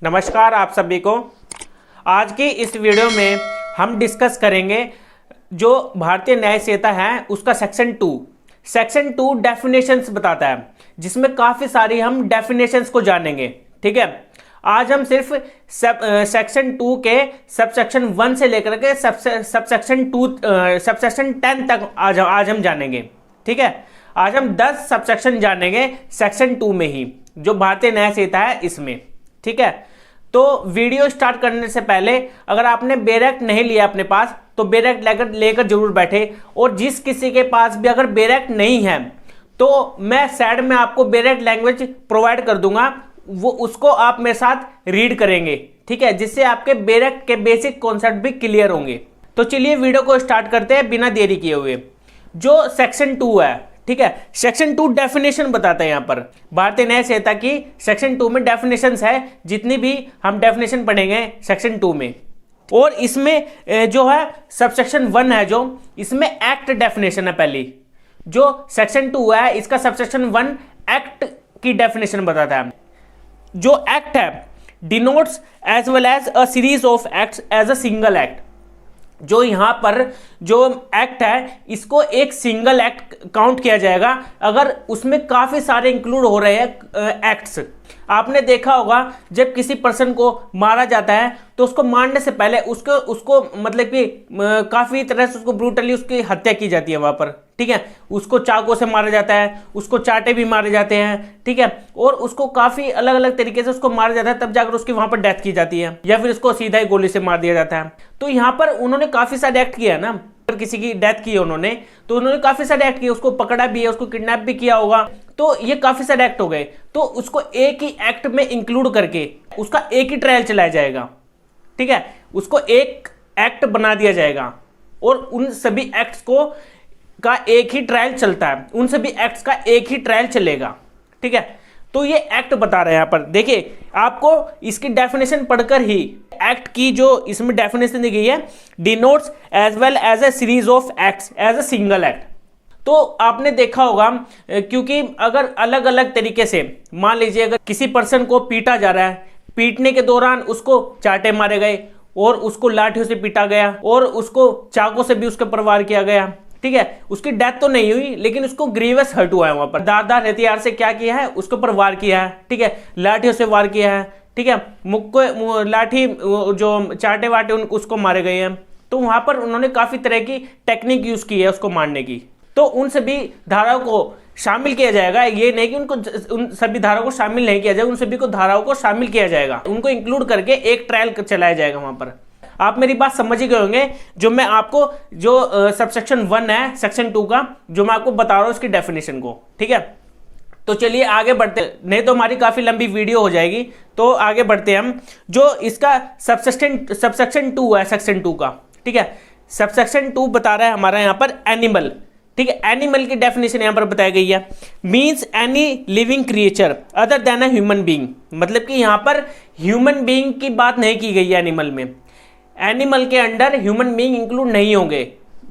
नमस्कार आप सभी को। आज की इस वीडियो में हम डिस्कस करेंगे जो भारतीय न्याय संहिता है उसका सेक्शन टू डेफिनेशंस बताता है, जिसमें काफ़ी सारी हम डेफिनेशंस को जानेंगे। ठीक है, आज हम सिर्फ सेक्शन 2 के सबसेक्शन 1 से लेकर के सबसेक्शन 10 तक आज हम जानेंगे। ठीक है, आज हम 10 सबसेक्शन जानेंगे सेक्शन 2 में ही, जो भारतीय न्याय संहिता है इसमें। ठीक है, तो वीडियो स्टार्ट करने से पहले अगर आपने बेरेक्ट नहीं लिया अपने पास तो बेरेक्ट लेकर जरूर बैठे, और जिस किसी के पास भी अगर बेरेक्ट नहीं है तो मैं साइड में आपको बेरेक्ट लैंग्वेज प्रोवाइड कर दूंगा, वो उसको आप मेरे साथ रीड करेंगे। ठीक है, जिससे आपके बेरेक्ट के बेसिक कॉन्सेप्ट भी क्लियर होंगे। तो चलिए वीडियो को स्टार्ट करते हैं बिना देरी किए हुए। जो सेक्शन 2 है, ठीक है, सेक्शन 2 डेफिनेशन बताता है। यहाँ पर भारतीय न्याय संहिता की सेक्शन 2 में डेफिनेशंस है, जितनी भी हम डेफिनेशन पढ़ेंगे सेक्शन 2 में। और इसमें जो है सबसेक्शन 1 है, जो इसमें एक्ट डेफिनेशन है। पहली जो सेक्शन 2 है इसका सबसेक्शन 1 एक्ट की डेफिनेशन बताता है। जो एक्ट है denotes as well as a series of acts as a single act. जो यहाँ पर जो एक्ट है इसको एक सिंगल एक्ट काउंट किया जाएगा अगर उसमें काफ़ी सारे इंक्लूड हो रहे हैं एक्ट्स। आपने देखा होगा जब किसी पर्सन को मारा जाता है तो उसको मारने से पहले उसको मतलब कि काफ़ी तरह से उसको ब्रूटली उसकी हत्या की जाती है वहाँ पर। ठीक है, उसको चाकू से मारा जाता है, उसको चाटे भी मारे जाते हैं। ठीक है, और उसको काफ़ी अलग अलग तरीके से उसको मारा जाता है, तब जाकर उसकी वहाँ पर डेथ की जाती है, या फिर उसको सीधा ही गोली से मार दिया जाता है। तो यहाँ पर उन्होंने काफ़ी सारे एक्ट किया है ना, अगर किसी की डेथ की है उन्होंने तो उन्होंने काफ़ी सारे एक्ट किए, उसको पकड़ा भी है, उसको किडनैप भी किया होगा, तो ये काफ़ी सारे एक्ट हो गए। तो उसको एक ही एक्ट में इंक्लूड करके उसका एक ही ट्रायल चलाया जाएगा। ठीक है, उसको एक एक्ट बना दिया जाएगा और उन सभी एक्ट्स का एक ही ट्रायल चलता है, उन सभी एक्ट्स का एक ही ट्रायल चलेगा। ठीक है, तो ये एक्ट बता रहे हैं यहाँ पर। देखिए, आपको इसकी डेफिनेशन पढ़कर ही एक्ट की जो इसमें डेफिनेशन दी गई है, denotes as well as a series of acts as a single act. तो आपने देखा होगा, क्योंकि अगर अलग अलग तरीके से मान लीजिए अगर किसी पर्सन को पीटा जा रहा है, पीटने के दौरान उसको चाटे मारे गए और उसको लाठियों से पीटा गया और उसको चाकू से भी उसके पर वार किया गया। ठीक है, उसकी डेथ तो नहीं हुई लेकिन उसको ग्रीवस हर्ट हुआ है, वहां पर धारदार हथियार से क्या किया है, उसके ऊपर वार किया है। ठीक है, लाठियों से वार किया है। ठीक है, मुक्को लाठी जो चाटे वाटे उसको मारे गए हैं। तो वहां पर उन्होंने काफी तरह की टेक्निक यूज की है उसको मारने की। तो उन सभी धाराओं को शामिल किया जाएगा, ये नहीं कि उनको उन सभी धाराओं को शामिल नहीं किया जाएगा, उन सभी को धाराओं को शामिल किया जाएगा, उनको इंक्लूड करके एक ट्रायल चलाया जाएगा वहां पर। आप मेरी बात समझ ही गए होंगे। जो मैं आपको जो सबसेक्शन 1 है सेक्शन 2 का, जो मैं आपको बता रहा हूं उसकी डेफिनेशन को। ठीक है, तो चलिए आगे बढ़ते हैं, नहीं तो हमारी काफी लंबी वीडियो हो जाएगी। तो आगे बढ़ते हैं हम। जो इसका सबसेक्शन 2 है सेक्शन 2 का। ठीक है, सबसेक्शन 2 बता रहा है हमारा यहाँ पर एनिमल। ठीक है, एनिमल की डेफिनेशन यहाँ पर बताई गई है, means any living creature other than a human being. मतलब कि यहाँ पर ह्यूमन बीइंग की बात नहीं की गई है एनिमल में। एनिमल के अंडर ह्यूमन बीइंग इंक्लूड नहीं होंगे।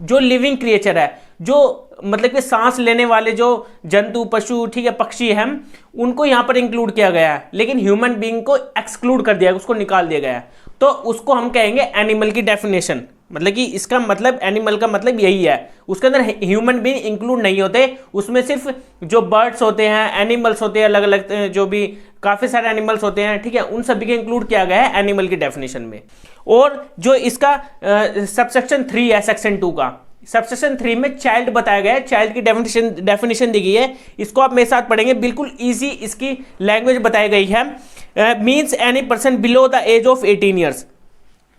जो लिविंग क्रिएचर है, जो मतलब कि सांस लेने वाले जो जंतु पशु, ठीक है, पक्षी हैं, उनको यहाँ पर इंक्लूड किया गया है, लेकिन ह्यूमन बीइंग को एक्सक्लूड कर दिया, उसको निकाल दिया गया है। तो उसको हम कहेंगे एनिमल की डेफिनेशन। मतलब कि इसका मतलब एनिमल का मतलब यही है, उसके अंदर ह्यूमन बीइंग इंक्लूड नहीं होते, उसमें सिर्फ जो बर्ड्स होते हैं, एनिमल्स होते हैं, अलग अलग जो भी काफ़ी सारे एनिमल्स होते हैं, ठीक है, उन सभी के इंक्लूड किया गया है एनिमल की डेफिनेशन में। और जो इसका सबसेक्शन 3 है सेक्शन 2 का, सबसेक्शन 3 में चाइल्ड बताया गया है, चाइल्ड की डेफिनेशन दी गई है। इसको आप मेरे साथ पढ़ेंगे, बिल्कुल ईजी इसकी लैंग्वेज बताई गई है। Means any person below the age of 18 years.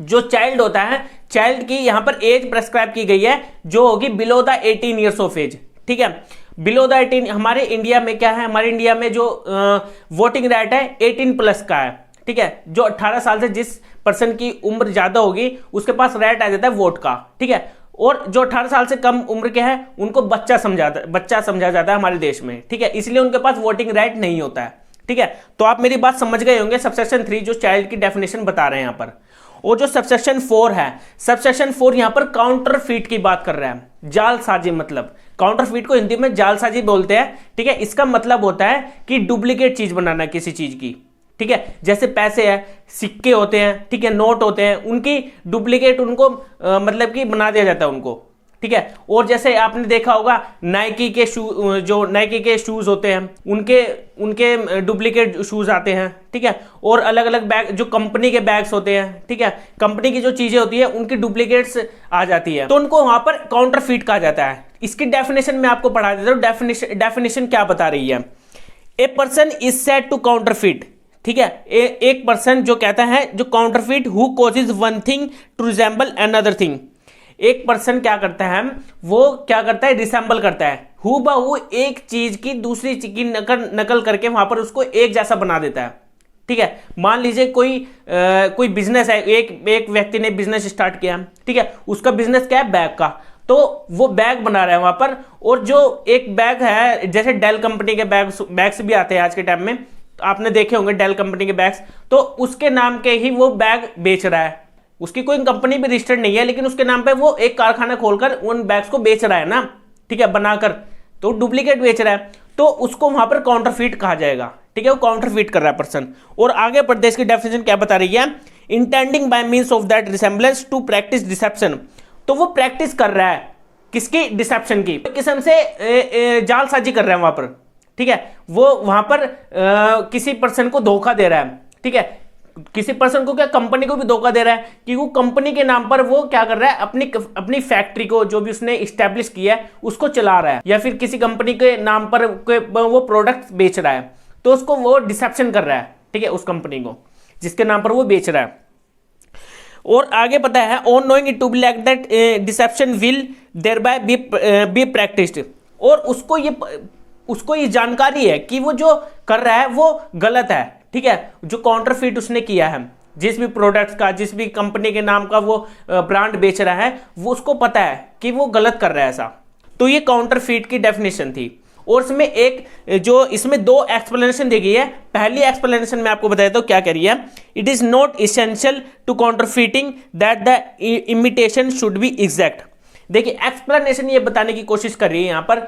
जो चाइल्ड होता है, चाइल्ड की यहाँ पर एज प्रेस्क्राइब की गई है, जो होगी below the 18 years of age. ठीक है, बिलो द 18। हमारे इंडिया में क्या है, हमारे इंडिया में जो वोटिंग राइट है 18+ का है। ठीक है, जो 18 साल से जिस पर्सन की उम्र ज्यादा होगी उसके पास राइट आ जाता है वोट का। ठीक है, और जो 18 साल से कम उम्र के हैं उनको बच्चा समझा जाता है हमारे देश में। ठीक है, इसलिए उनके पास वोटिंग राइट नहीं होता है। ठीक है, तो आप मेरी बात समझ गए होंगे। सबसेक्शन 3 जो चाइल्ड की डेफिनेशन बता रहे हैं यहाँ पर। और जो सबसेक्शन 4 है, सबसेक्शन 4 यहाँ पर काउंटरफीट की बात कर रहा है, जालसाजी। मतलब काउंटरफीट को हिंदी में जालसाजी बोलते हैं। ठीक है, इसका मतलब होता है कि डुप्लीकेट चीज बनाना किसी चीज की। ठीक है, जैसे पैसे हैं, सिक्के होते हैं, ठीक है, नोट होते हैं, उनकी डुप्लीकेट उनको मतलब कि बना दिया जाता है उनको, ठीक है। और जैसे आपने देखा होगा नाइकी के जो नाइकी के शूज होते हैं उनके डुप्लीकेट शूज आते हैं, ठीक है। और अलग अलग बैग जो कंपनी के बैग्स होते हैं, ठीक है, कंपनी की जो चीजें होती है उनकी डुप्लीकेट्स आ जाती है, तो उनको वहां पर काउंटरफीट कहा जाता है। इसकी डेफिनेशन में आपको पढ़ा देता हूं, डेफिनेशन क्या बता रही है। A person is said to counterfeit, ठीक है, एक पर्सन जो कहता है, जो counterfeit who causes one thing to resemble another thing. एक पर्सन क्या करता है, वो क्या करता है, रिसेंबल करता है, हु बहू एक चीज की दूसरी चीज की नकल करके वहां पर उसको एक जैसा बना देता है, ठीक है। मान लीजिए कोई बिजनेस है, एक व्यक्ति ने बिजनेस स्टार्ट किया, ठीक है, उसका बिजनेस क्या है, बैग का, तो वो बैग बना रहा है वहां पर। और जो एक बैग है, जैसे डेल कंपनी के बैग्स भी आते हैं आज के टाइम में, तो आपने देखे होंगे डेल कंपनी के बैग्स, तो उसके नाम के ही वो बैग बेच रहा है, उसकी कोई कंपनी भी रजिस्टर्ड नहीं है, लेकिन उसके नाम पे वो एक कारखाना खोलकर उन बैग्स को बेच रहा है ना, ठीक है, बनाकर, तो डुप्लीकेट बेच रहा है, तो उसको वहां पर काउंटरफीट कहा जाएगा, ठीक है, वो काउंटरफीट कर रहा है पर्सन। और आगे प्रदेश की डेफिनेशन क्या बता रही है, intending by means of that resemblance to practise deception, तो वो प्रैक्टिस कर रहा है किसकी, डिसेप्शन की, किस्म से जालसाजी कर रहा है वहां पर, ठीक है, वो वहां पर किसी पर्सन को धोखा दे रहा है, ठीक है, किसी पर्सन को क्या, कंपनी को भी धोखा दे रहा है, कि वो कंपनी के नाम पर वो क्या कर रहा है, अपनी फैक्ट्री को जो भी उसने इस्टेब्लिश किया है उसको चला रहा है, या फिर किसी कंपनी के नाम पर वो प्रोडक्ट बेच रहा है, तो उसको वो डिसेप्शन कर रहा है, ठीक है, उस कंपनी को जिसके नाम पर वो बेच रहा है। और आगे पता है, on knowing it to be like that deception will thereby be practised, और उसको ये जानकारी है कि वो जो कर रहा है वो गलत है, ठीक है, जो काउंटरफीट उसने किया है, जिस भी प्रोडक्ट्स का, जिस भी कंपनी के नाम का वो ब्रांड बेच रहा है, वो उसको पता है कि वो गलत कर रहा है ऐसा। तो ये काउंटरफीट की डेफिनेशन थी। और इसमें दो एक्सप्लेनेशन दी गई है। पहली एक्सप्लेनेशन में आपको बताया तो क्या कह रही है, it is not essential to counterfeiting that the imitation should be exact. देखिए, एक्सप्लेनेशन ये बताने की कोशिश कर रही है यहाँ पर,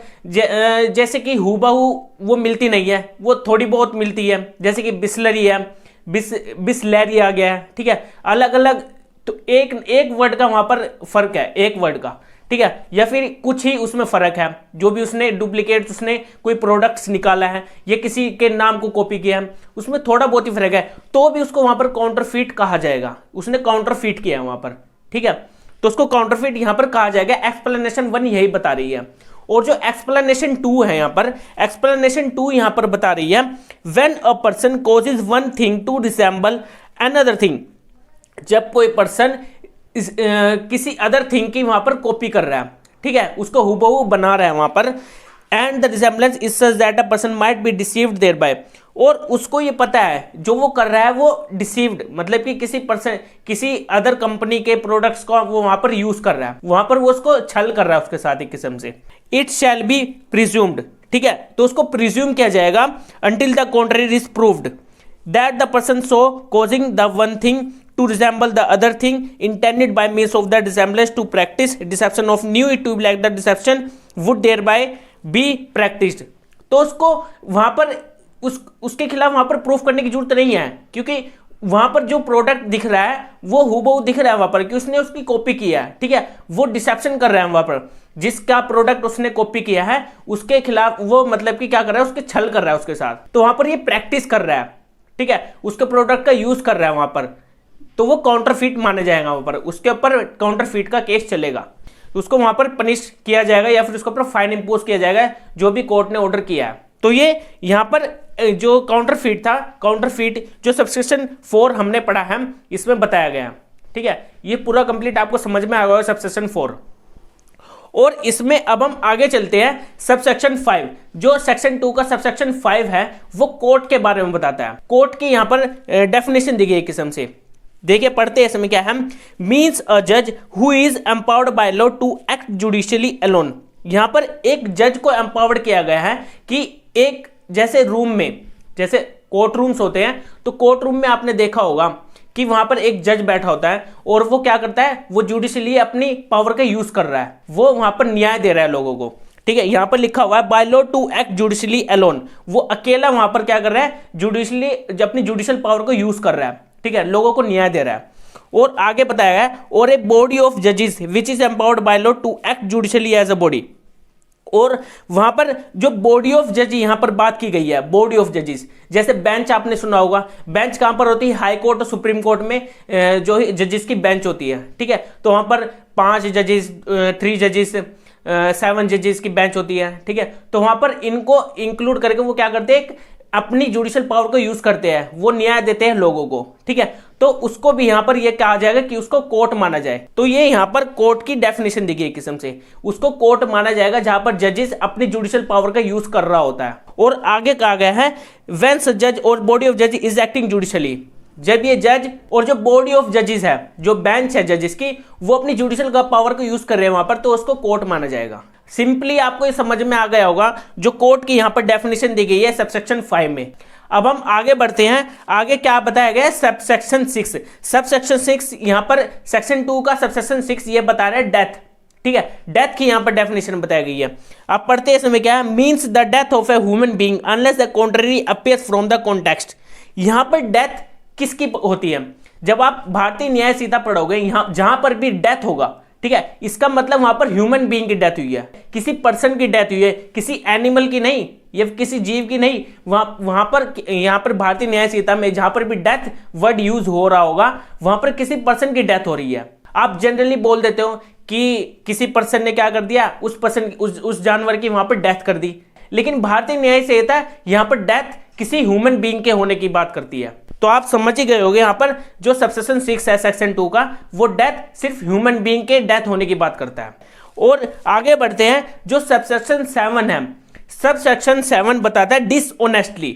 जैसे कि हूबहू वो मिलती नहीं है, वो थोड़ी बहुत मिलती है, जैसे कि बिस्लरी है, बिस्लैरी आ गया है, ठीक है, अलग अलग, तो एक वर्ड का वहां पर फर्क है, एक वर्ड का, ठीक है, या फिर कुछ ही उसमें फर्क है, जो भी उसने डुप्लीकेट उसने कोई प्रोडक्ट्स निकाला है या किसी के नाम को कॉपी किया है, उसमें थोड़ा बहुत ही फर्क है, तो भी उसको वहां पर काउंटरफीट कहा जाएगा, उसने काउंटरफीट किया है वहां पर, ठीक है, तो उसको काउंटरफीट यहां पर कहा जाएगा। एक्सप्लेनेशन 1 यही बता रही है। और जो एक्सप्लेनेशन 2 है, यहां पर एक्सप्लेनेशन 2 यहां पर बता रही है, when a person causes one thing to resemble another thing, जब कोई पर्सन किसी अदर थिंग की वहां पर कॉपी कर रहा है, ठीक है, उसको हुबहू बना रहा है वहां पर, and the resemblance is such that a person might be deceived thereby, और उसको ये पता है जो वो कर रहा है वो डिसीव्ड, मतलब कि किसी अदर कंपनी के प्रोडक्ट्स को वो वहां पर यूज कर रहा है, वहां पर वो उसको छल कर रहा है उसके साथ एक किस्म से। इट शैल बी प्रिज्यूम्ड, ठीक है, तो उसको प्रिज्यूम किया जाएगा until the contrary is proved that the person so causing the one thing to resemble the other thing intended by means of the resemblance to practice deception of knew it to be like the deception would thereby be practiced। तो उसको वहां पर उसके खिलाफ वहां पर proof करने की जरूरत नहीं है, क्योंकि वहां पर जो प्रोडक्ट दिख रहा है वो हूबहू दिख रहा है वहां पर कि उसने उसकी कॉपी किया है, ठीक है, वो डिसेप्शन कर रहा है वहां पर, जिसका प्रोडक्ट उसने कॉपी किया है उसके खिलाफ वो मतलब कि क्या कर रहा है, उसके छल कर रहा है उसके साथ, तो वहां पर ये प्रैक्टिस कर रहा है, ठीक है, उसके प्रोडक्ट का यूज कर रहा है वहां पर, तो वो काउंटरफीट माने जाएगा, वहां पर उसके ऊपर काउंटरफीट का केस चलेगा, तो उसको वहां पर पनिश किया जाएगा या फिर उसके ऊपर फाइन इंपोज किया जाएगा जो भी कोर्ट ने ऑर्डर किया है। तो ये यहां पर जो काउंटरफीट था, काउंटरफीट जो सबसेक्शन 4 हमने पढ़ा है इसमें बताया गया, ठीक है, ये पूरा कंप्लीट आपको समझ में आ गया सबसेक्शन 4। और इसमें अब हम आगे चलते हैं सबसेक्शन 5। जो सेक्शन 2 का सबसेक्शन 5 है वो कोर्ट के बारे में बताता है। कोर्ट की यहां पर डेफिनेशन दी गई एक किस्म से, देखिए पढ़ते हैं इसमें क्या है, मीन्स अ जज who is empowered by law to act judicially alone. यहां पर एक जज को एम्पावर्ड किया गया है कि एक जैसे रूम में, जैसे कोर्ट रूम्स होते हैं, तो कोर्ट रूम में आपने देखा होगा कि वहां पर एक जज बैठा होता है और वो क्या करता है, वो जुडिशियली अपनी पावर का यूज कर रहा है, वो वहां पर न्याय दे रहा है लोगों को, ठीक है, यहां पर लिखा हुआ है by law to act judicially alone, वो अकेला वहां पर क्या कर रहा है, जुडिशली अपनी जुडिशियल पावर को यूज कर रहा है, ठीक है, लोगों को न्याय दे रहा है। और आगे बताया गया और ए बॉडी ऑफ जजेस which is empowered by law to act judicially as a body, और वहां पर जो बॉडी ऑफ जज यहां पर बात की गई है, बॉडी ऑफ जजेस, जैसे बेंच आपने सुना होगा, बेंच कहां पर होती है, हाई कोर्ट और सुप्रीम कोर्ट में जो जजेस की बेंच होती है, ठीक है, तो वहां पर 5 जजेस, 3 जजेस, 7 जजेस की बेंच होती है, ठीक है, तो वहां पर इनको इंक्लूड करके वो क्या करते हैं, अपनी जुडिशियल पावर को यूज करते हैं, वो न्याय देते हैं लोगों को, ठीक है, तो उसको भी यहां पर ये कहा जाएगा कि उसको कोर्ट माना जाए। तो ये यहां पर कोर्ट की डेफिनेशन दी गई एक किस्म से, उसको कोर्ट माना जाएगा जहां पर जजेस अपनी जुडिशियल पावर का यूज कर रहा होता है। और आगे कहा गया है व्हेन जज और बॉडी ऑफ जज इज एक्टिंग जुडिशली, जब ये जज और जो बॉडी ऑफ जजेस है, जो बेंच है जजेस की, वो अपनी जुडिशियल पावर को यूज कर रहे हैं वहां पर, तो उसको कोर्ट माना जाएगा। सिंपली आपको ये समझ में आ गया होगा जो कोर्ट की यहां पर डेफिनेशन दी गई है सबसेक्शन 5 में। अब हम आगे बढ़ते हैं, आगे क्या बताया गया है सबसेक्शन 6। सबसेक्शन 6 यहां पर सेक्शन 2 का सबसेक्शन 6 ये बता रहा है डेथ, ठीक है, डेथ की यहां पर डेफिनेशन बताई गई है। आप पढ़ते हैं इसमें क्या है, means the death of a human being unless the contrary appears from the context. यहां पर डेथ किसकी होती है, जब आप भारतीय न्याय संहिता पढ़ोगे, यहां जहां पर भी डेथ होगा, ठीक है, इसका मतलब वहां पर ह्यूमन बीइंग की डेथ हुई है, किसी पर्सन की डेथ हुई है, किसी एनिमल की नहीं, ये किसी जीव की नहीं। वहां पर यहां पर भारतीय न्याय संहिता में जहां पर भी डेथ वर्ड यूज हो रहा होगा, वहां पर किसी पर्सन की डेथ हो रही है। आप जनरली बोल देते हो कि किसी पर्सन ने क्या कर दिया, उस पर्सन उस जानवर की वहां पर डेथ कर दी, लेकिन भारतीय न्याय संहिता यहां पर डेथ किसी ह्यूमन बीइंग के होने की बात करती है। तो आप समझ ही गए होंगे यहां पर जो सबसेक्शन 6 है सेक्शन 2 का, वो डेथ सिर्फ ह्यूमन बीइंग के डेथ होने की बात करता है। और आगे बढ़ते हैं, जो सबसेक्शन 7 है, सबसेक्शन 7 बताता है डिसऑनेस्टली,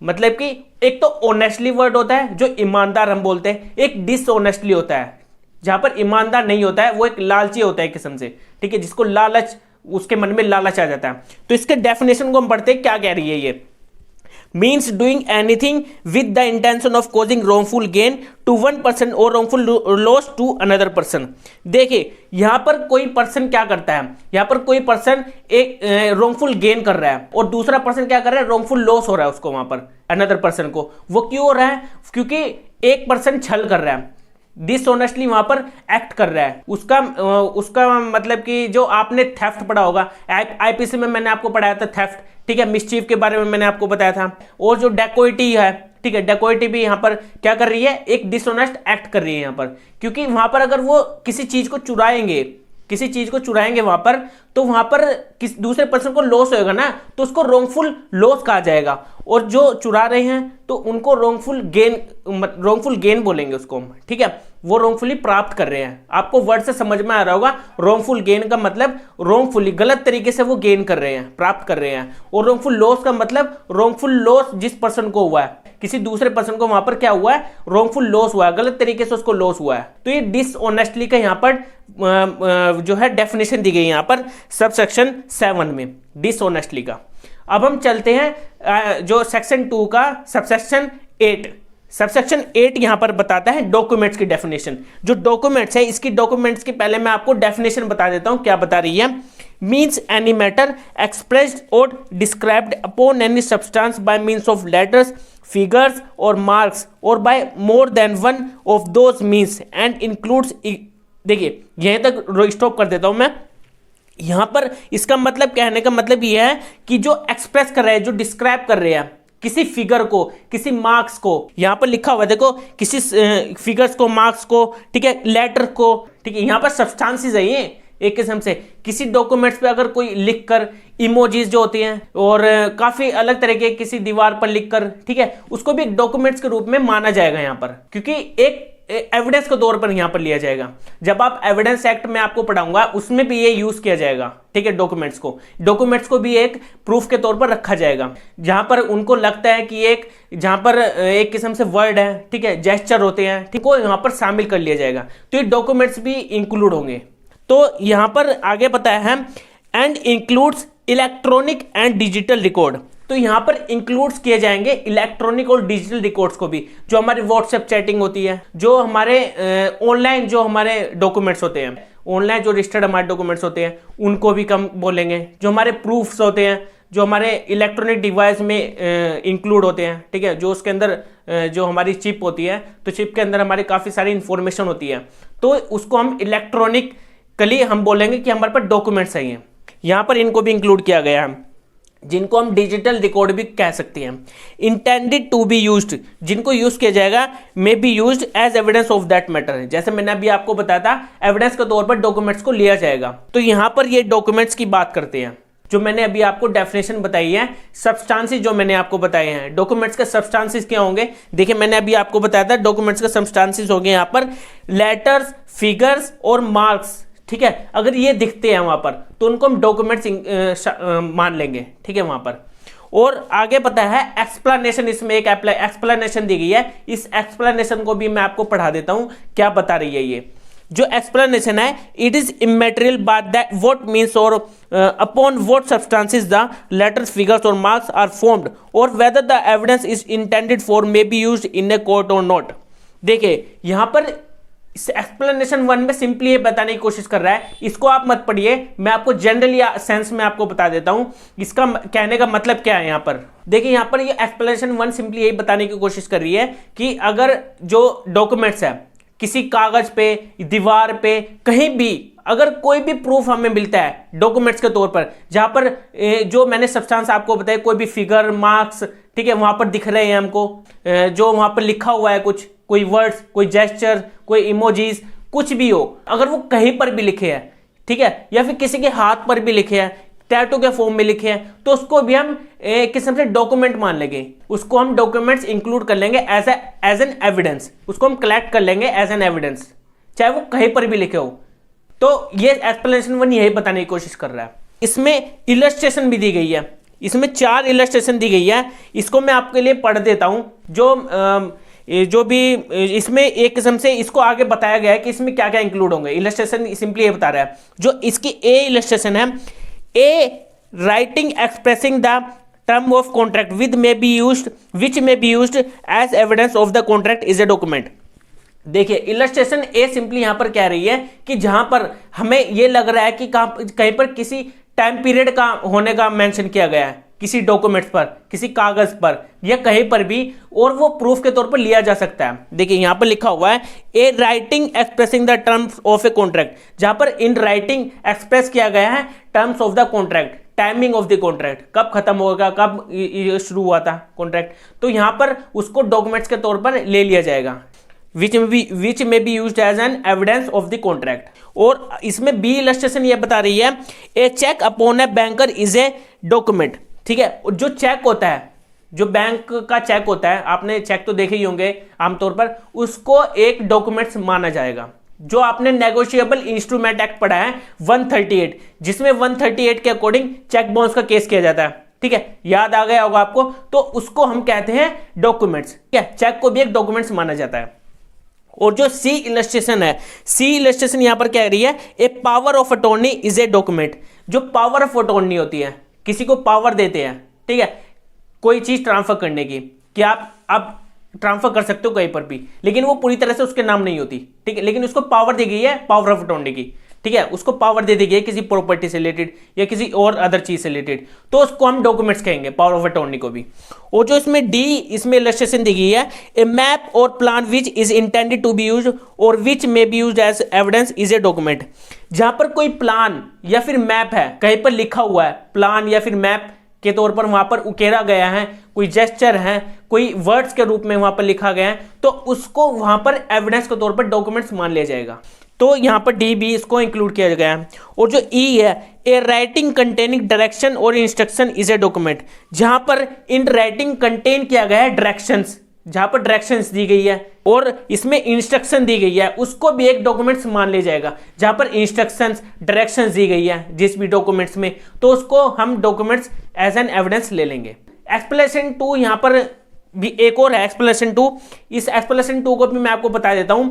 मतलब कि एक तो ऑनेस्टली वर्ड होता है जो ईमानदार हम बोलते हैं, एक डिसऑनेस्टली होता है जहां पर ईमानदार नहीं होता है, वो एक लालची होता है किस्म से, ठीक है, जिसको लालच, उसके मन में लालच आ जाता है। तो इसके डेफिनेशन को हम पढ़ते हैं, क्या कह रही है ये, means doing anything with the intention of causing wrongful gain to one person or wrongful loss to another person। देखिए यहां पर कोई पर्सन क्या करता है, यहां पर कोई पर्सन एक wrongful gain कर रहा है और दूसरा पर्सन क्या कर रहा है, wrongful loss हो रहा है उसको, वहां पर अनदर पर्सन को। वो क्यों हो रहा है, क्योंकि एक पर्सन छल कर रहा है, डिसऑनेस्टली वहां पर एक्ट कर रहा है। उसका मतलब कि जो आपने थेफ्ट पढ़ा होगा, आईपीसी में मैंने आपको पढ़ाया था थेफ्ट, ठीक है, मिसचीफ के बारे में मैंने आपको बताया था। और जो डेकोइटी है, ठीक है, डेकोइटी भी यहां पर क्या कर रही है, एक डिसऑनेस्ट एक्ट कर रही है यहां पर, क्योंकि वहां पर अगर वो किसी चीज को चुराएंगे वहां पर, तो वहां पर किस दूसरे पर्सन को लॉस होएगा ना, तो उसको रोंगफुल लॉस कहा जाएगा। और जो चुरा रहे हैं तो उनको रोंगफुल गेन बोलेंगे उसको, ठीक है, वो रोंगफुली प्राप्त कर रहे हैं। आपको वर्ड से समझ में आ रहा होगा, रोंगफुल गेन का मतलब रोंगफुली गलत तरीके से वो गेन कर रहे हैं, प्राप्त कर रहे हैं। और रोंगफुल लॉस का मतलब रोंगफुल लॉस जिस पर्सन को हुआ है, किसी दूसरे पर्सन को वहां पर क्या हुआ है, रोंगफुल लॉस हुआ है, गलत तरीके से उसको लॉस हुआ है। तो ये डिसऑनेस्टली का यहां पर जो है डेफिनेशन दी गई है यहां पर सबसेक्शन 7 में, डिसऑनेस्टली का। अब हम चलते हैं जो सेक्शन 2 का सबसेक्शन 8। सबसेक्शन 8 यहां पर बताता है डॉक्यूमेंट्स की डेफिनेशन। जो डॉक्यूमेंट्स है, इसकी डॉक्यूमेंट्स की पहले मैं आपको डेफिनेशन बता देता हूं, क्या बता रही है। मीन्स एनी मैटर एक्सप्रेस्ड और described upon any substance by means of letters, figures और मार्क्स और by more than one of those means and includes. देखिए यहीं तक स्टॉप कर देता हूं मैं। यहां पर इसका मतलब, कहने का मतलब यह है कि जो एक्सप्रेस कर रहे हैं, जो डिस्क्राइब कर रहे हैं किसी फिगर को, किसी मार्क्स को, यहां पर लिखा हुआ है देखो, किसी फिगर्स को, मार्क्स को, ठीक है, लेटर को, ठीक है, यहां पर सब्सटेंसेस है ये एक किस्म से। किसी डॉक्यूमेंट्स पे अगर कोई लिखकर, इमोजीज जो होती हैं और काफी अलग तरह के किसी दीवार पर लिखकर, ठीक है, उसको भी एक डॉक्यूमेंट्स के रूप में माना जाएगा यहां पर, क्योंकि एक एविडेंस के तौर पर यहां पर लिया जाएगा। जब आप एविडेंस एक्ट में आपको पढ़ाऊंगा उसमें भी ये यूज किया जाएगा, ठीक है, डॉक्यूमेंट्स को भी एक प्रूफ के तौर पर रखा जाएगा, जहां पर उनको लगता है कि जहां पर एक किस्म से वर्ड है, ठीक है, जेस्चर होते हैं, ठीक, को यहां पर शामिल कर लिया जाएगा। तो ये डॉक्यूमेंट्स भी इंक्लूड होंगे। तो यहां पर आगे बताया है and includes electronic and digital record. तो यहां पर इंक्लूड्स किए जाएंगे इलेक्ट्रॉनिक और डिजिटल रिकॉर्ड्स को भी, जो हमारी व्हाट्सएप चैटिंग होती है, जो हमारे ऑनलाइन जो हमारे डॉक्यूमेंट्स होते हैं, ऑनलाइन जो रजिस्टर्ड हमारे डॉक्यूमेंट्स होते हैं उनको भी कम बोलेंगे। जो हमारे प्रूफ्स होते हैं, जो हमारे इलेक्ट्रॉनिक डिवाइस में इंक्लूड होते हैं, ठीक है, जो उसके अंदर जो हमारी चिप होती है, तो चिप के अंदर हमारी काफ़ी सारी इंफॉर्मेशन होती है, तो उसको हम इलेक्ट्रॉनिकली हम बोलेंगे कि हमारे पास डॉक्यूमेंट्स हैं। यहाँ पर इनको भी इंक्लूड किया गया है, जिनको हम डिजिटल रिकॉर्ड भी कह सकते हैं। इंटेंडेड टू बी यूज्ड, जिनको यूज किया जाएगा, may be used as evidence of that matter. जैसे मैंने अभी आपको बताया था, एविडेंस के तौर पर डॉक्यूमेंट्स को लिया जाएगा। तो यहां पर ये डॉक्यूमेंट्स की बात करते हैं, जो मैंने अभी आपको डेफिनेशन बताई है। सब्सटेंसेस जो मैंने आपको बताए हैं, डॉक्यूमेंट्स के सब्सटेंसेस क्या होंगे, देखिए मैंने अभी आपको बताया था डॉक्यूमेंट्स के सब्सटेंसेस होंगे यहाँ पर लेटर्स, फिगर्स और मार्क्स, ठीक है। अगर ये दिखते हैं वहां पर तो उनको हम डॉक्यूमेंट्स मान लेंगे, ठीक है वहां पर। और आगे पता है एक्सप्लेनेशन, इसमें एक एक्सप्लेनेशन दी गई है, इस एक्सप्लेनेशन को भी मैं आपको पढ़ा देता हूं क्या बता रही है। ये जो एक्सप्लेनेशन है, it is immaterial by that what means और upon what substances the letters, figures और मार्क्स आर फॉर्म्ड और whether the evidence is intended for may be used in a court और नॉट। देखिए यहां पर एक्सप्लेनेशन 1 में simply ये बताने की कोशिश कर रहा है, इसको आप मत पढ़िए, मैं आपको जनरली सेंस में आपको बता देता हूं इसका कहने का मतलब क्या है। यहां पर देखिए, यहां पर ये एक्सप्लेनेशन 1 सिंपली यही बताने की कोशिश कर रही है कि अगर जो डॉक्यूमेंट्स है किसी कागज पे, दीवार पे, कहीं भी अगर कोई भी प्रूफ हमें मिलता है डॉक्यूमेंट्स के तौर पर, जहां पर जो मैंने सब्सटेंस आपको बताया, कोई भी फिगर, मार्क्स, ठीक है, वहां पर दिख रहे हैं हमको, जो वहां पर लिखा हुआ है कुछ, कोई वर्ड्स, कोई जेस्चर, कोई इमोजीज, कुछ भी हो, अगर वो कहीं पर भी लिखे हैं, ठीक है, या फिर किसी के हाथ पर भी लिखे हैं, टैटू के फॉर्म में लिखे हैं, तो उसको भी हम किस्म से डॉक्यूमेंट मान लेंगे, उसको हम डॉक्यूमेंट्स इंक्लूड कर लेंगे एज एन एविडेंस, उसको हम कलेक्ट कर लेंगे एज एन एविडेंस, चाहे वो कहीं पर भी लिखे हो। तो ये एक्सप्लेनेशन 1 यही बताने की कोशिश कर रहा है। इसमें इलस्ट्रेशन भी दी गई है, इसमें 4 इलस्ट्रेशन दी गई है, इसको मैं आपके लिए पढ़ देता हूं। जो भी इसमें एक किस्म से इसको आगे बताया गया है कि इसमें क्या क्या इंक्लूड होंगे। इलस्ट्रेशन सिंपली ये बता रहा है, जो इसकी ए इलस्ट्रेशन है, a writing expressing the term of contract with may be used which may be used as evidence of the contract is a document. देखिए इलस्ट्रेशन ए सिंपली यहां पर कह रही है कि जहां पर हमें यह लग रहा है कि कहीं पर किसी टाइम पीरियड का होने का मेंशन किया गया है, किसी डॉक्यूमेंट्स पर, किसी कागज पर, या कहीं पर भी, और वो प्रूफ के तौर पर लिया जा सकता है। देखिए यहां पर लिखा हुआ है a writing expressing the terms of a contract, जहां पर इन राइटिंग एक्सप्रेस किया गया है terms of the contract, timing of the contract, कब खत्म होगा, कब ये शुरू हुआ था कॉन्ट्रैक्ट, तो यहां पर उसको डॉक्यूमेंट्स के तौर पर ले लिया जाएगा, which may be used as an evidence of the contract। और इसमें बी इलस्ट्रेशन ये बता रही है a cheque upon a banker is a document, ठीक है। जो चेक होता है, जो बैंक का चेक होता है, आपने चेक तो देखे ही होंगे आमतौर पर, उसको एक डॉक्यूमेंट्स माना जाएगा। जो आपने नेगोशिएबल इंस्ट्रूमेंट एक्ट पढ़ा है 138, जिसमें 138 के अकॉर्डिंग चेक बाउंस का केस किया जाता है, ठीक है, याद आ गया होगा आपको, तो उसको हम कहते हैं डॉक्यूमेंट्स, ठीक है, चेक को भी एक डॉक्यूमेंट्स माना जाता है। और जो सी इलस्ट्रेशन है, सी इलस्ट्रेशन यहां पर कह रही है a power of attorney is a document. जो पावर ऑफ अटॉर्नी होती है, किसी को पावर देते हैं, ठीक है, कोई चीज ट्रांसफर करने की, कि आप ट्रांसफर कर सकते हो कहीं पर भी, लेकिन वो पूरी तरह से उसके नाम नहीं होती, ठीक है, लेकिन उसको पावर दी गई है, पावर ऑफ अटॉर्नी की, ठीक है, उसको पावर दे दी गई है किसी प्रॉपर्टी से रिलेटेड या किसी और अदर चीज से रिलेटेड, तो उसको हम डॉक्यूमेंट्स कहेंगे, पावर ऑफ अटॉर्नी को भी। और जो इसमें डी, इसमें इलस्ट्रेशन दी गई है ए मैप और plan which is intended to be used और which may be used as evidence is a document. जहां पर कोई प्लान या फिर मैप है, कहीं पर लिखा हुआ है प्लान या फिर मैप के तौर पर वहां पर उकेरा गया है, कोई जेस्चर है, कोई वर्ड्स के रूप में वहां पर लिखा गया है, तो उसको वहां पर एविडेंस के तौर पर डॉक्यूमेंट्स मान लिया जाएगा। तो यहां पर डी बी इसको इंक्लूड किया गया है। और जो ई है ए राइटिंग कंटेनिंग डायरेक्शन और इंस्ट्रक्शन इज ए डॉक्यूमेंट, जहां पर इन राइटिंग कंटेन किया गया है डायरेक्शंस, जहां पर डायरेक्शंस दी गई है और इसमें इंस्ट्रक्शन दी गई है, उसको भी एक डॉक्यूमेंट्स मान लिया जाएगा। जहां पर इंस्ट्रक्शंस, डायरेक्शंस दी गई है जिस भी डॉक्यूमेंट्स में, तो उसको हम डॉक्यूमेंट्स एज एन एविडेंस ले लेंगे। एक्सप्लेनेशन 2 यहां पर भी एक और है, एक्सप्लेनेशन 2। इस एक्सप्लेनेशन 2 को भी मैं आपको बता देता हूं।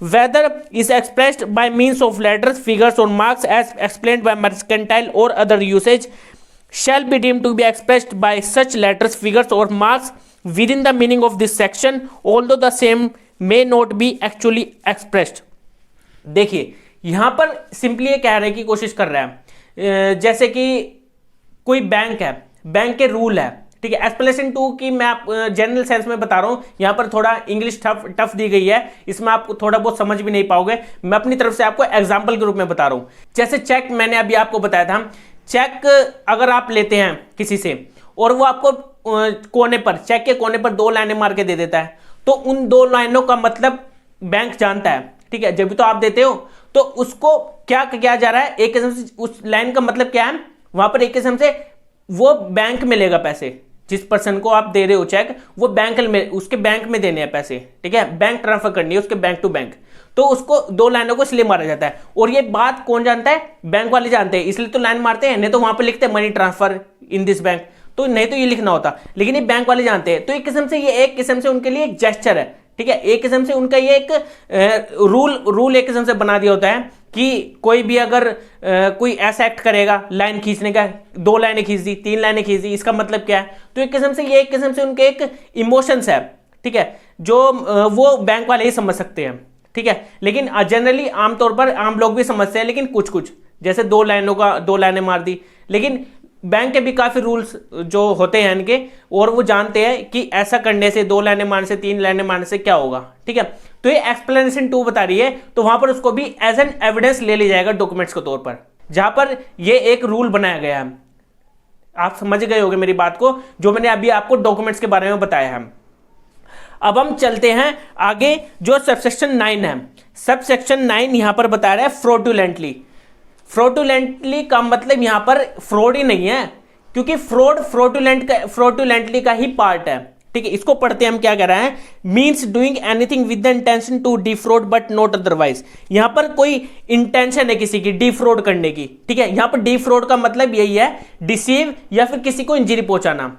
Whether is expressed by means of letters, figures और marks as explained by mercantile और other usage shall be deemed to be expressed by such letters, figures or marks within the meaning of this section, although the same may not be actually expressed। देखिए यहां पर simply ये कहने की कोशिश कर रहा है, जैसे कि कोई बैंक है, बैंक के रूल है, ठीक है। एक्सप्लेनेशन 2 की मैं आप जनरल सेंस में बता रहा हूं, यहां पर थोड़ा इंग्लिश टफ दी गई है, इसमें आप थोड़ा बहुत समझ भी नहीं पाओगे। मैं अपनी तरफ से आपको एग्जांपल के रूप में बता रहा हूं। जैसे चेक मैंने अभी आपको बताया था, चेक अगर आप लेते हैं किसी से और वो आपको कोने पर, चेक के कोने पर 2 लाइनें मार के दे देता है, तो उन 2 लाइनों का मतलब बैंक जानता है, ठीक है। जब भी तो आप देते हो तो उसको क्या किया जा रहा है, एक किस्म से उस लाइन का मतलब क्या है, वहां पर एक किस्म से वो बैंक में लेगा पैसे, जिस पर्सन को आप दे रहे हो चेक, वो बैंक में, उसके बैंक में देने हैं पैसे, ठीक है, बैंक ट्रांसफर करनी है उसके बैंक टू बैंक, तो उसको 2 लाइनों को इसलिए मारा जाता है। और ये बात कौन जानता है, बैंक वाले जानते हैं, इसलिए तो लाइन मारते हैं, नहीं तो वहां पर लिखते हैं money transfer in this bank, तो नहीं तो ये लिखना होता, लेकिन ये बैंक वाले जानते हैं। तो एक किस्म से ये एक किस्म से उनके लिए एक जेस्चर है, ठीक है, एक किस्म से उनका ये एक रूल एक किस्म से बना दिया होता है कि कोई भी अगर कोई ऐसा एक्ट करेगा, लाइन खींचने का, 2 लाइनें खींच दी, 3 लाइनें खींच दी, इसका मतलब क्या है, तो एक किस्म से ये एक किस्म से उनके एक इमोशंस है, ठीक है, जो वो बैंक वाले ही समझ सकते हैं, ठीक है। लेकिन जनरली आमतौर पर आम लोग भी समझते हैं, लेकिन कुछ कुछ जैसे 2 लाइनें मार दी, लेकिन बैंक के भी काफी रूल्स जो होते हैं इनके, और वो जानते हैं कि ऐसा करने से, 2 लाइनें मारने से, 3 लाइनें मारने से क्या होगा, ठीक है। तो ये एक्सप्लेनेशन 2 बता रही है, तो वहां पर उसको भी एज एन एविडेंस ले लिया जाएगा डॉक्यूमेंट्स के तौर पर, जहां पर ये एक रूल बनाया गया है। आप समझ गए होंगे मेरी बात को, जो मैंने अभी आपको डॉक्यूमेंट्स के बारे में बताया है। अब हम चलते हैं आगे, जो सबसेक्शन 9 है। सबसेक्शन 9 यहां पर बता रहा है फ्रॉडुलेंटली। फ्रॉडुलेंटली का मतलब यहां पर फ्रॉड ही नहीं है, क्योंकि फ्रॉडुलेंटली का ही पार्ट है, ठीक है। इसको पढ़ते हम क्या कह रहा है, means doing anything with the intention to defraud but not otherwise. यहां पर कोई इंटेंशन है किसी की डिफ्रॉड करने की, ठीक है। यहां पर डिफ्रॉड का मतलब यही है, डिसीव या फिर किसी को इंजरी पहुंचाना।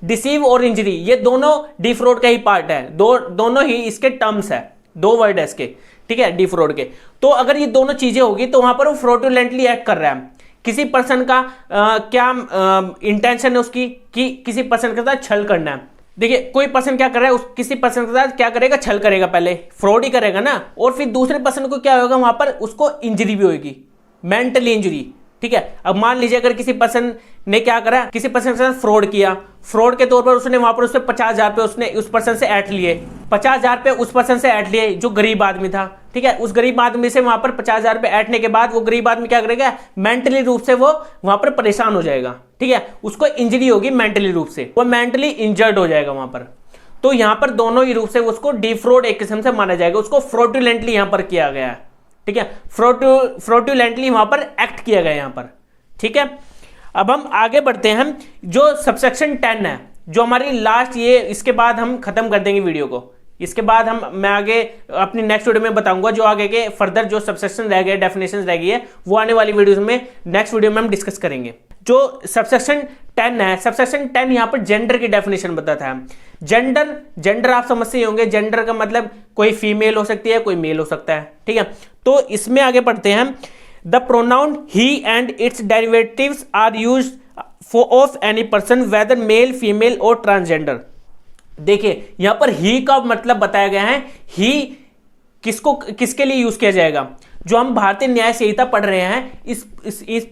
डिसीव और इंजरी ये दोनों डिफ्रॉड का ही पार्ट है, दोनों ही इसके टर्म्स है, 2 वर्ड है इसके, ठीक है, डिफ्रॉड के। तो अगर ये दोनों चीजें होगी तो वहां पर वो फ्रॉडुलेंटली एक्ट कर रहा है। किसी पर्सन का क्या इंटेंशन है उसकी, कि किसी पर्सन के साथ छल करना है। देखिए कोई पर्सन क्या कर रहा है, किसी पर्सन के साथ क्या करेगा, छल करेगा, पहले फ्रॉड ही करेगा ना, और फिर दूसरे पर्सन को क्या होगा, वहां पर उसको इंजरी भी होगी, मेंटली इंजरी, ठीक है। अब मान लीजिए अगर किसी पर्सन ने क्या करा, किसी पर्सन के साथ फ्रॉड किया, फ्रॉड के तौर पर उसने वहां पर उससे 50,000 रुपए उसने उस पर्सन से ऐंठ लिए, 50,000 रुपए उस पर्सन से ऐंठ लिए जो गरीब आदमी था, ठीक है। उस गरीब आदमी से वहां पर 50,000 रुपए ऐंठने के बाद वो गरीब आदमी क्या करेगा, मेंटली रूप से वो वहां पर परेशान हो जाएगा, ठीक है, उसको इंजरी होगी मेंटली रूप से, वो मेंटली इंजर्ड हो जाएगा वहां पर। तो यहां पर दोनों ही रूप से उसको डिफ्रॉड एक किस्म से माना जाएगा, उसको फ्रॉडुलेंटली यहां पर किया गया है, ठीक है, फ्रॉडुलेंटली वहां पर एक्ट किया गया यहां पर, ठीक है। अब हम आगे बढ़ते हैं, जो सबसेक्शन 10 है, जो हमारी लास्ट, ये इसके बाद हम खत्म कर देंगे वीडियो को, इसके बाद मैं आगे अपनी नेक्स्ट वीडियो में बताऊंगा, जो आगे के फर्दर जो सबसेक्शन रह गए, डेफिनेशंस रह गई है, वो आने वाली वीडियोस में, नेक्स्ट वीडियो में हम डिस्कस करेंगे। जो सबसेक्शन 10 है, सबसेक्शन 10 यहां पर जेंडर की डेफिनेशन बताता है। जेंडर आप समझते ही होंगे, जेंडर का मतलब कोई फीमेल हो सकती है, कोई मेल हो सकता है, ठीक है। तो इसमें आगे पढ़ते हैं, The pronoun he and its derivatives are used for of any person whether male, female or transgender। देखिए यहां पर he का मतलब बताया गया है, he किसके लिए यूज किया जाएगा। जो हम भारतीय न्याय संहिता पढ़ रहे हैं, इस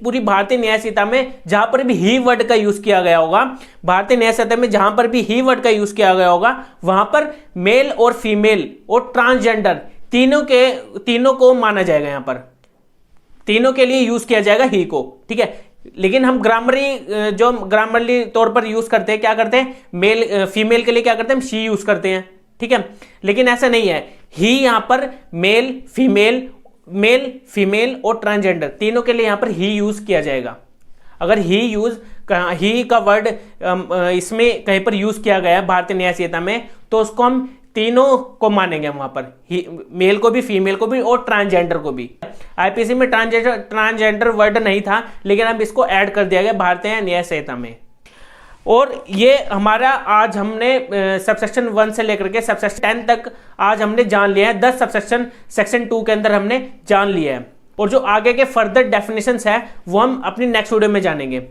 पूरी भारतीय न्याय संहिता में जहां पर भी ही वर्ड का यूज किया गया होगा, भारतीय न्याय संहिता में जहां पर भी ही वर्ड का यूज किया गया होगा, वहां पर मेल और फीमेल और ट्रांसजेंडर तीनों को माना जाएगा, यहां पर तीनों के लिए यूज किया जाएगा ही को, ठीक है। लेकिन हम ग्रामरली तौर पर यूज करते हैं, क्या करते हैं, मेल फीमेल के लिए क्या करते हैं, शी यूज करते हैं, ठीक है। लेकिन ऐसा नहीं है, ही यहां पर मेल फीमेल और ट्रांसजेंडर तीनों के लिए यहां पर ही यूज किया जाएगा। अगर ही का वर्ड इसमें कहीं पर यूज किया गया है भारतीय न्याय संहिता में, तो उसको हम तीनों को मानेंगे वहां पर, मेल को भी, फीमेल को भी और ट्रांसजेंडर को भी। आईपीसी में ट्रांसजेंडर वर्ड नहीं था, लेकिन अब इसको ऐड कर दिया गया भारतीय न्याय संहिता में। और ये हमारा आज हमने सबसेक्शन 1 से लेकर के सबसेक्शन 10 तक आज हमने जान लिया है, 10 सबसेक्शन सेक्शन 2 के अंदर हमने जान लिया है, और जो आगे के फर्दर डेफिनेशंस है वो हम अपनी नेक्स्ट वीडियो में जानेंगे।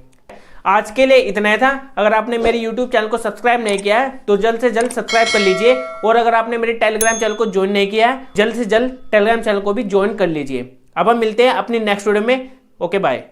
आज के लिए इतना ही था। अगर आपने मेरे YouTube चैनल को सब्सक्राइब नहीं किया है तो जल्द से जल्द सब्सक्राइब कर लीजिए, और अगर आपने मेरे टेलीग्राम चैनल को ज्वाइन नहीं किया है, जल्द से जल्द टेलीग्राम चैनल को भी ज्वाइन कर लीजिए। अब हम मिलते हैं अपनी नेक्स्ट वीडियो में। Okay bye.